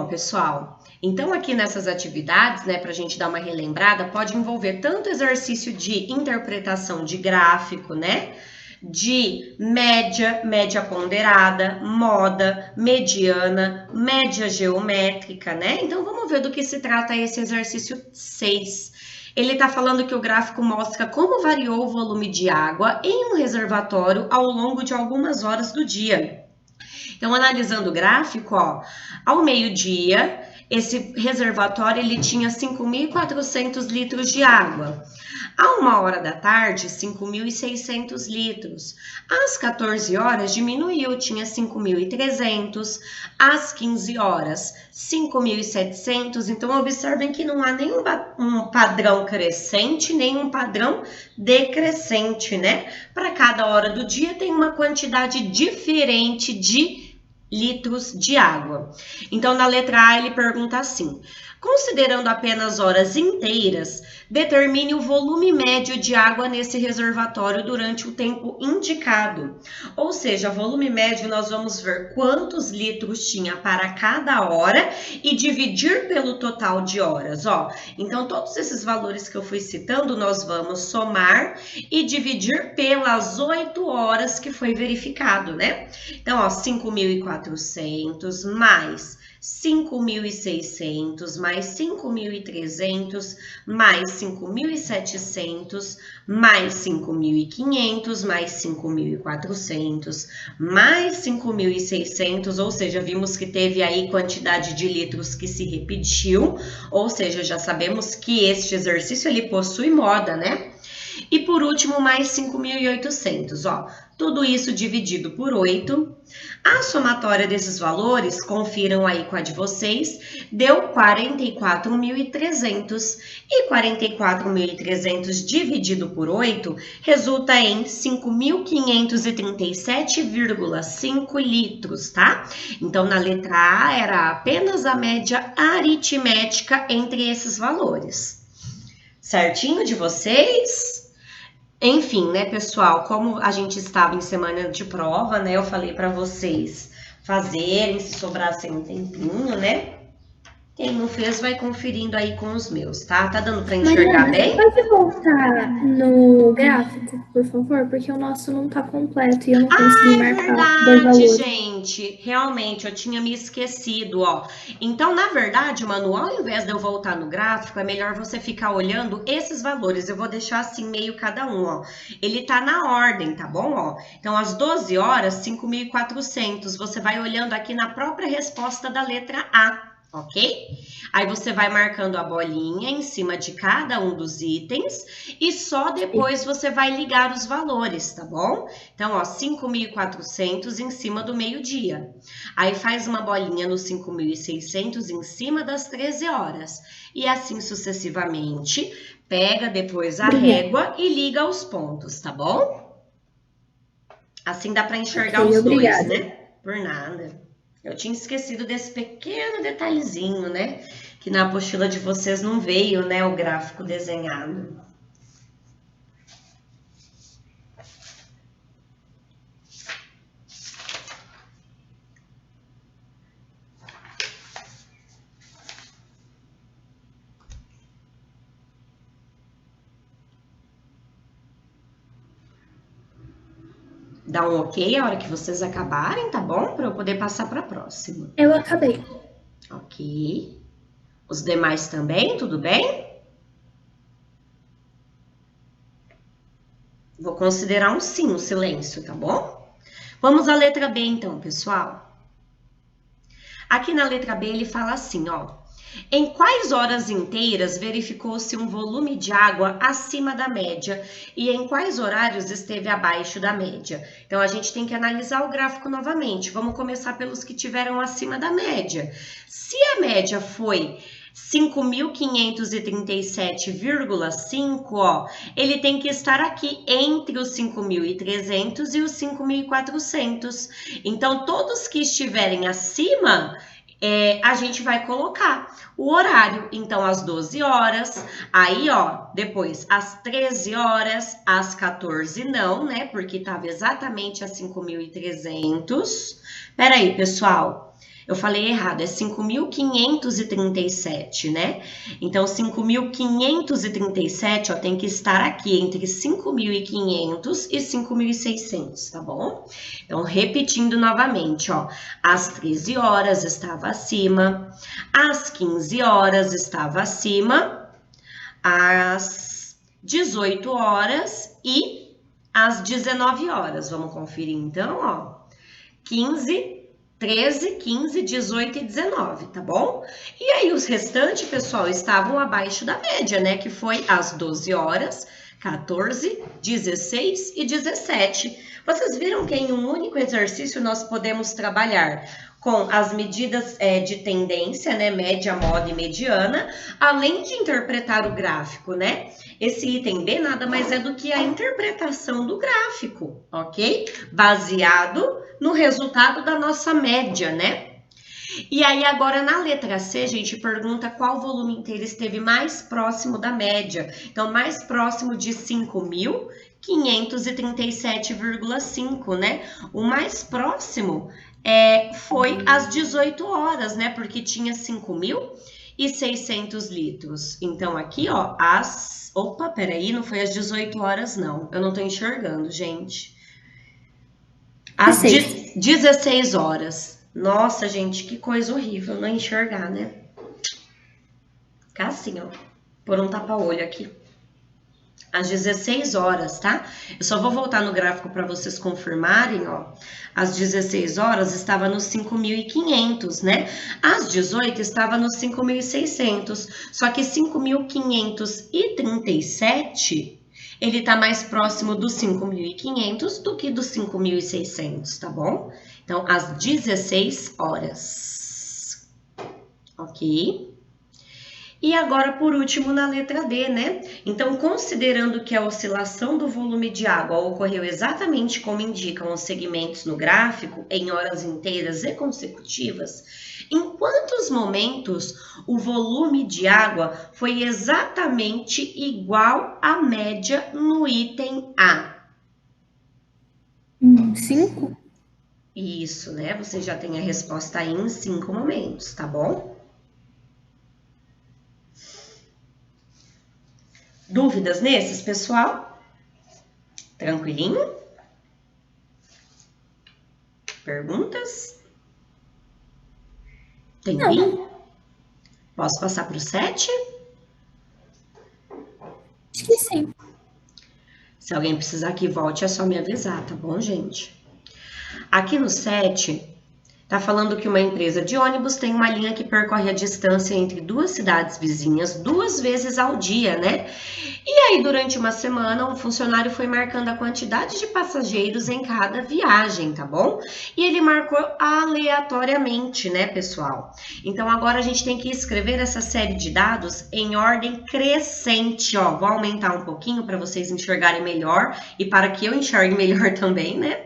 Bom, pessoal, então aqui nessas atividades, né, para a gente dar uma relembrada, pode envolver tanto exercício de interpretação de gráfico, né, de média, média ponderada, moda, mediana, média geométrica, né? Então vamos ver do que se trata esse exercício 6. Ele está falando que o gráfico mostra como variou o volume de água em um reservatório ao longo de algumas horas do dia. Então, analisando o gráfico, ó, ao meio-dia, esse reservatório ele tinha 5.400 litros de água. A 1h da tarde, 5.600 litros. Às 14 horas, diminuiu, tinha 5.300. Às 15 horas, 5.700. Então, observem que não há nenhum padrão crescente, nem um padrão decrescente, né? Para cada hora do dia, tem uma quantidade diferente de litros de água. Então, na letra A, ele pergunta assim: considerando apenas horas inteiras, determine o volume médio de água nesse reservatório durante o tempo indicado. Ou seja, volume médio nós vamos ver quantos litros tinha para cada hora e dividir pelo total de horas, ó. Então, todos esses valores que eu fui citando, nós vamos somar e dividir pelas 8 horas que foi verificado, né? Então, ó, 5.400 mais 5.600 mais 5.300 mais 5.700 mais 5.500 mais 5.400 mais 5.600, ou seja, vimos que teve aí quantidade de litros que se repetiu, ou seja, já sabemos que este exercício ele possui moda, né? E por último, mais 5.800, ó. Tudo isso dividido por 8. A somatória desses valores, confiram aí com a de vocês, deu 44.300. E 44.300 dividido por 8 resulta em 5.537,5 litros, tá? Então, na letra A, era apenas a média aritmética entre esses valores. Certinho de vocês? Enfim, né, pessoal, como a gente estava em semana de prova, né, eu falei para vocês fazerem, se sobrassem um tempinho, né? Quem não fez vai conferindo aí com os meus, tá? Tá dando para enxergar bem? Pode voltar no gráfico, por favor, porque o nosso não tá completo e eu não consegui marcar dois Verdade, valores. gente. Realmente, eu tinha me esquecido, ó. Então, na verdade, Manu, ao invés de eu voltar no gráfico, é melhor você ficar olhando esses valores. Eu vou deixar assim meio cada um, ó. Ele tá na ordem, tá bom, ó? Então, às 12 horas, 5.400. Você vai olhando aqui na própria resposta da letra A. Ok? Aí você vai marcando a bolinha em cima de cada um dos itens e só depois você vai ligar os valores, tá bom? Então, ó, 5.400 em cima do meio-dia. Aí faz uma bolinha no 5.600 em cima das 13 horas. E assim sucessivamente, pega depois a régua e liga os pontos, tá bom? Assim dá para enxergar os dois, né? Por nada. Eu tinha esquecido desse pequeno detalhezinho, né? Que na apostila de vocês não veio, né? O gráfico desenhado. Dá um ok a hora que vocês acabarem, tá bom? Para eu poder passar para a próxima. Eu acabei. Ok. Os demais também, tudo bem? Vou considerar um sim, o silêncio, tá bom? Vamos à letra B então, pessoal. Aqui na letra B ele fala assim, ó. Em quais horas inteiras verificou-se um volume de água acima da média e em quais horários esteve abaixo da média? Então, a gente tem que analisar o gráfico novamente. Vamos começar pelos que tiveram acima da média. Se a média foi 5.537,5, ó, ele tem que estar aqui entre os 5.300 e os 5.400. Então, todos que estiverem acima, a gente vai colocar o horário. Então, às 12 horas, aí, ó, depois às 13 horas, às 14 não, né? Porque estava exatamente a 5.300. Peraí, pessoal. Eu falei errado, é 5.537, né? Então, 5.537, ó, tem que estar aqui entre 5.500 e 5.600, tá bom? Então, repetindo novamente, ó, às 13 horas estava acima, às 15 horas estava acima, às 18 horas e às 19 horas. Vamos conferir então, ó, 15, 13, 15, 18 e 19, tá bom? E aí os restantes, pessoal, estavam abaixo da média, né? Que foi às 12 horas, 14, 16 e 17. Vocês viram que em um único exercício nós podemos trabalhar com as medidas de tendência, né? Média, moda e mediana, além de interpretar o gráfico, né? Esse item B nada mais é do que a interpretação do gráfico, ok? Baseado no resultado da nossa média, né? E aí agora na letra C, a gente pergunta qual volume inteiro esteve mais próximo da média. Então, mais próximo de 5.537,5, né? O mais próximo foi às 18 horas, né? Porque tinha 5.600 litros. Então, aqui, ó, Opa, peraí, não foi às 18 horas, não. Eu não tô enxergando, gente. Às 16 horas. Nossa, gente, que coisa horrível não enxergar, né? Ficar assim, ó. Por um tapa-olho aqui. Às 16 horas, tá? Eu só vou voltar no gráfico para vocês confirmarem, ó. Às 16 horas estava nos 5.500, né? Às 18 estava nos 5.600. Só que 5.537, ele tá mais próximo dos 5.500 do que dos 5.600, tá bom? Então, às 16 horas. Ok? E agora, por último, na letra D, né? Então, considerando que a oscilação do volume de água ocorreu exatamente como indicam os segmentos no gráfico, em horas inteiras e consecutivas, em quantos momentos o volume de água foi exatamente igual à média no item A? 5? Isso, né? Você já tem a resposta aí em 5 momentos, tá bom? Dúvidas nesses, pessoal? Tranquilinho? Perguntas? Tempinho? Posso passar para o 7? Acho que sim. Se alguém precisar que volte, é só me avisar, tá bom, gente? Aqui no 7, tá falando que uma empresa de ônibus tem uma linha que percorre a distância entre duas cidades vizinhas 2 vezes ao dia, né? E aí, durante uma semana, um funcionário foi marcando a quantidade de passageiros em cada viagem, tá bom? E ele marcou aleatoriamente, né, pessoal? Então, agora a gente tem que escrever essa série de dados em ordem crescente, ó. Vou aumentar um pouquinho para vocês enxergarem melhor e para que eu enxergue melhor também, né?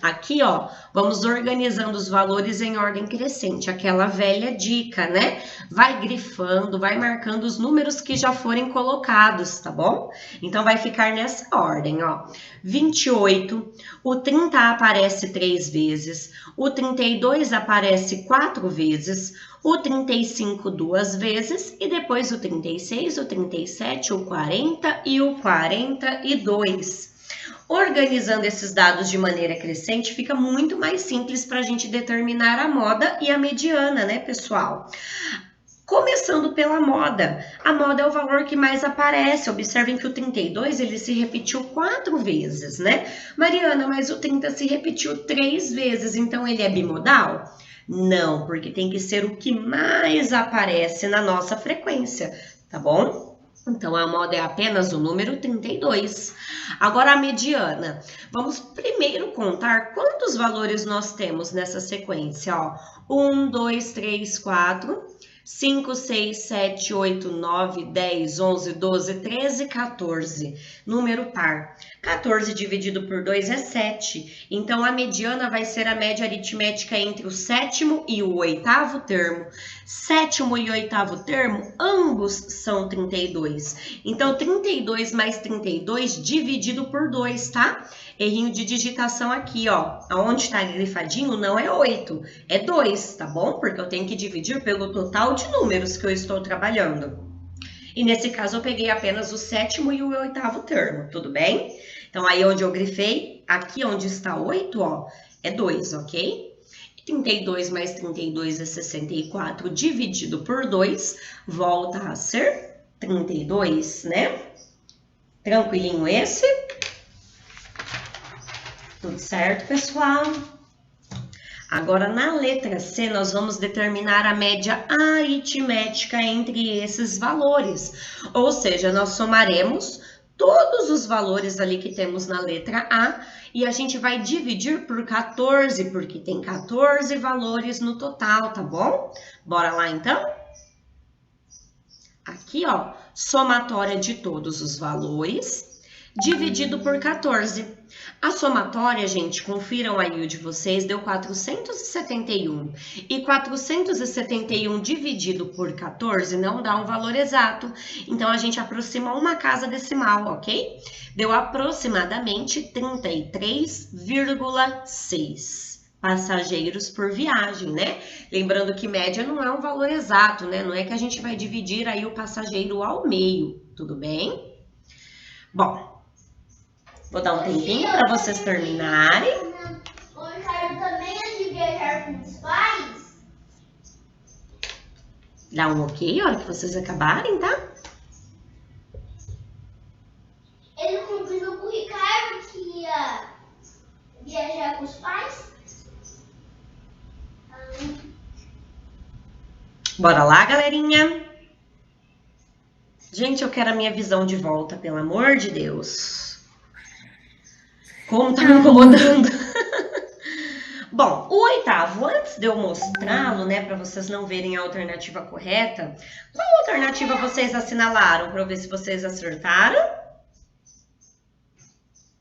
Aqui, ó, vamos organizando os valores em ordem crescente, aquela velha dica, né? Vai grifando, vai marcando os números que já forem colocados, tá bom? Então, vai ficar nessa ordem, ó. 28, o 30 aparece 3 vezes, o 32 aparece 4 vezes, o 35 2 vezes e depois o 36, o 37, o 40 e o 42. Organizando esses dados de maneira crescente, fica muito mais simples para a gente determinar a moda e a mediana, né, pessoal? Começando pela moda. A moda é o valor que mais aparece. Observem que o 32, ele se repetiu 4 vezes, né? Mariana, mas o 30 se repetiu 3 vezes, então ele é bimodal? Não, porque tem que ser o que mais aparece na nossa frequência, tá bom? Então, a moda é apenas o número 32. Agora, a mediana. Vamos primeiro contar quantos valores nós temos nessa sequência, ó. 1, 2, 3, 4, 5, 6, 7, 8, 9, 10, 11, 12, 13, 14. Número par. 14 dividido por 2 é 7. Então, a mediana vai ser a média aritmética entre o 7º e o 8º termo. Sétimo e oitavo termo, ambos são 32. Então, 32 mais 32 dividido por 2, tá? Errinho de digitação aqui, ó. Onde tá grifadinho não é 8, é 2, tá bom? Porque eu tenho que dividir pelo total de números que eu estou trabalhando. E nesse caso, eu peguei apenas o sétimo e o oitavo termo, tudo bem? Então, aí onde eu grifei, aqui onde está 8, ó, é 2, ok? 32 mais 32 é 64, dividido por 2, volta a ser 32, né? Tranquilinho esse? Tudo certo, pessoal? Agora, na letra C, nós vamos determinar a média aritmética entre esses valores. Ou seja, nós somaremos todos os valores ali que temos na letra A e a gente vai dividir por 14, porque tem 14 valores no total, tá bom? Bora lá, então? Aqui, ó, somatória de todos os valores, dividido por 14. A somatória, gente, confiram aí o de vocês, deu 471. E 471 dividido por 14 não dá um valor exato. Então, a gente aproxima uma casa decimal, ok? Deu aproximadamente 33,6 passageiros por viagem, né? Lembrando que média não é um valor exato, né? Não é que a gente vai dividir aí o passageiro ao meio, tudo bem? Bom, vou dar um tempinho para vocês terminarem. O Ricardo também é de viajar com os pais? Dá um ok a hora que vocês acabarem, tá? Ele combinou com o Ricardo que ia viajar com os pais? Bora lá, galerinha. Gente, eu quero a minha visão de volta, pelo amor de Deus. Como tá me incomodando. Bom, o oitavo, antes de eu mostrá-lo, né, para vocês não verem a alternativa correta, qual alternativa vocês assinalaram para eu ver se vocês acertaram?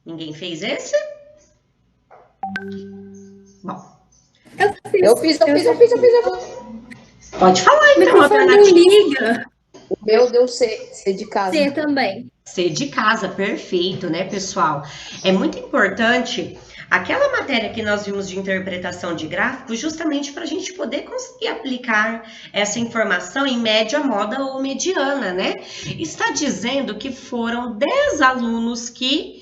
Ninguém fez esse? Bom. Eu fiz. Pode falar, então, Não alternativa. liga. O meu deu C de casa. C também. C de casa, perfeito, né, pessoal? É muito importante aquela matéria que nós vimos de interpretação de gráfico, justamente para a gente poder conseguir aplicar essa informação em média, moda ou mediana, né? Está dizendo que foram 10 alunos que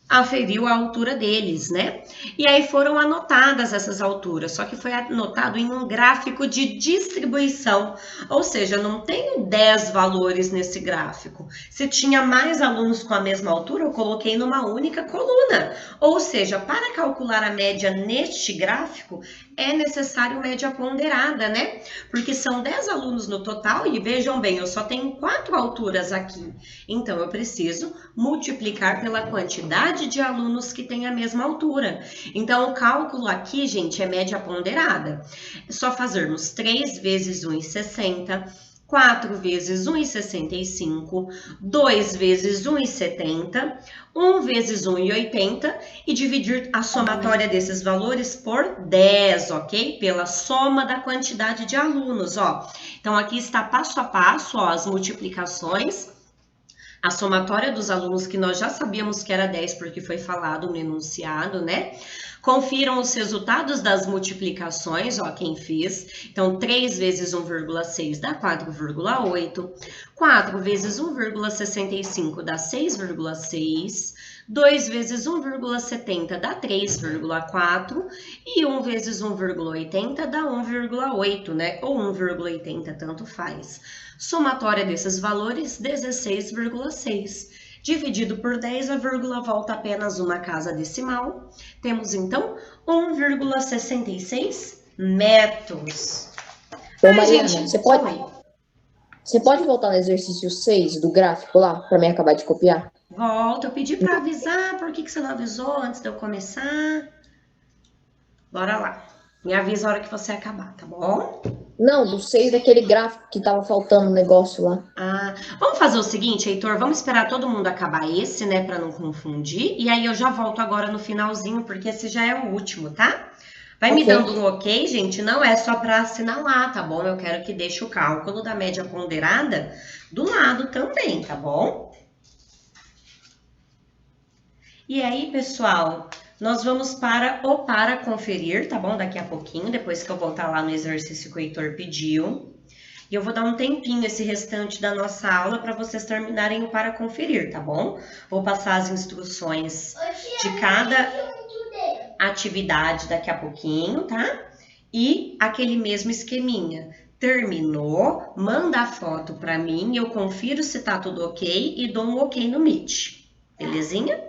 aferiu a altura deles, né? E aí foram anotadas essas alturas, só que foi anotado em um gráfico de distribuição, ou seja, não tenho 10 valores nesse gráfico. Se tinha mais alunos com a mesma altura, eu coloquei numa única coluna. Ou seja, para calcular a média neste gráfico, é necessário média ponderada, né? Porque são 10 alunos no total e vejam bem, eu só tenho 4 alturas aqui. Então, eu preciso multiplicar pela quantidade de alunos que têm a mesma altura. Então, o cálculo aqui, gente, é média ponderada. É só fazermos 3 vezes 1,60, 4 vezes 1,65, 2 vezes 1,70, 1 vezes 1,80 e dividir a somatória desses valores por 10, ok? Pela soma da quantidade de alunos, ó. Então, aqui está passo a passo, ó, as multiplicações. A somatória dos alunos que nós já sabíamos que era 10 porque foi falado no enunciado, né? Confiram os resultados das multiplicações, ó, quem fez. Então, 3 vezes 1,6 dá 4,8. 4 vezes 1,65 dá 6,6. 2 vezes 1,70 dá 3,4. E 1 vezes 1,80 dá 1,8, né? Ou 1,80, tanto faz. Somatória desses valores, 16,6. Dividido por 10, a vírgula volta apenas uma casa decimal. Temos, então, 1,66 metros. Ô, Mariana, você pode voltar no exercício 6 do gráfico lá, para mim acabar de copiar? Volta, eu pedi para avisar. Por que você não avisou antes de eu começar? Bora lá. Me avisa a hora que você acabar, tá bom? Não, do 6 daquele gráfico que tava faltando o negócio lá. Ah, vamos fazer o seguinte, Heitor, vamos esperar todo mundo acabar esse, né, para não confundir. E aí eu já volto agora no finalzinho, porque esse já é o último, tá? Vai me Ok. dando um ok, gente? Não é só para assinalar, tá bom? Eu quero que deixe o cálculo da média ponderada do lado também, tá bom? E aí, pessoal, nós vamos para o para conferir, tá bom? Daqui a pouquinho, depois que eu voltar lá no exercício que o Heitor pediu. E eu vou dar um tempinho esse restante da nossa aula para vocês terminarem o para conferir, tá bom? Vou passar as instruções de cada atividade daqui a pouquinho, tá? E aquele mesmo esqueminha. Terminou, manda a foto para mim, eu confiro se tá tudo ok e dou um ok no Meet. Belezinha?